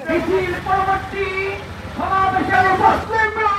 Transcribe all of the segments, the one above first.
মিছিল পরবর্তী সমাবেশের মুসলিমরা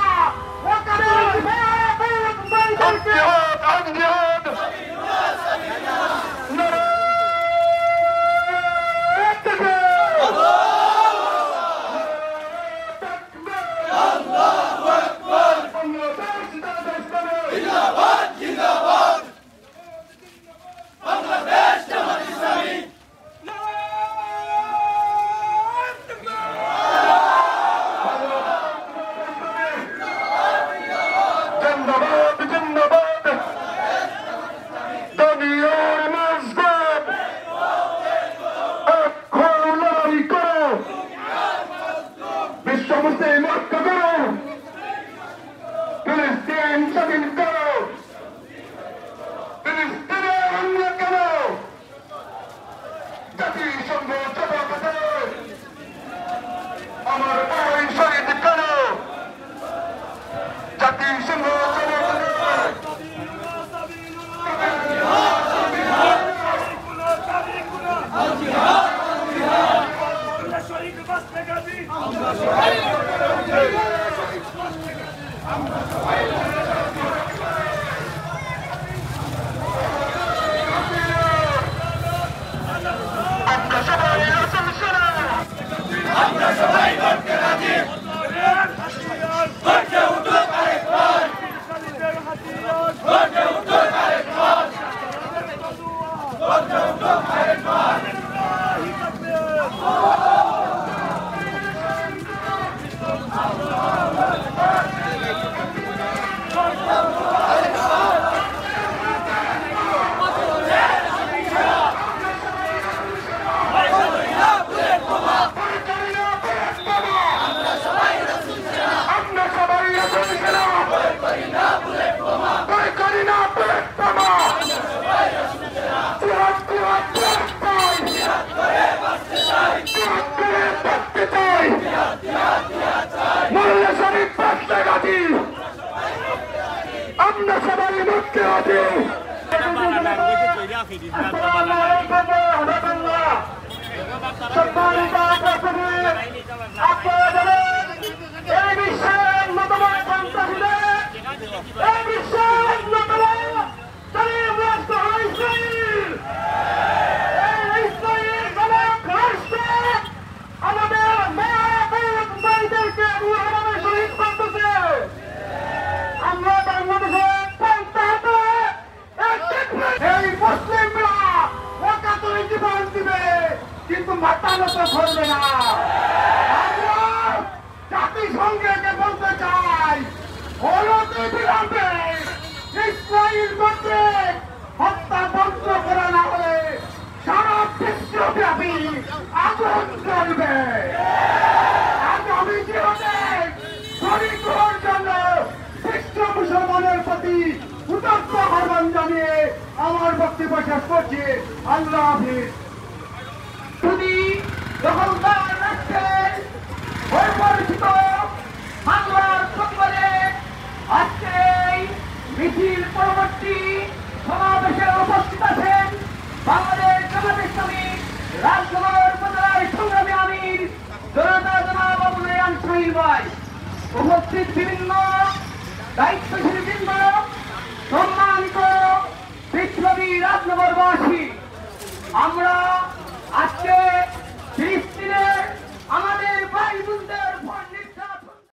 আমরা সবাই মুক্তি আছি। কিন্তু মাথা নত ধরবে না। আমরা জাতিসংঘকে বলতে চাই, অনতি বিলম্বে ইসরায়েল কর্তৃক হত্যা বন্ধ করা না হলে সারা বিশ্বব্যাপী আগুন জ্বলবে। আগামী জীবনে শরীর গ্রহণের জন্য বিশ্ব মুসলমানের প্রতি উদাত্ত আহ্বান জানিয়ে আমার বক্তব্য শেষ করছি। আল্লাহ হাফিজ। যদি দখলদার রাষ্ট্রের পরিচিত বাংলার সকলে আজকে মিছিল পরবর্তী সমাবেশে উপস্থিত আছেন বাংলাদেশ জামাত ইসলামী রাজনগর উপজেলার সংগ্রামী আমির জনতা জনাব আবুল রেয়ান শহীদ ভাই, উপস্থিত বিভিন্ন দায়িত্বশীল বৃন্দ, সম্মানিত বিপ্লবী রাজনগরবাসী, আমরা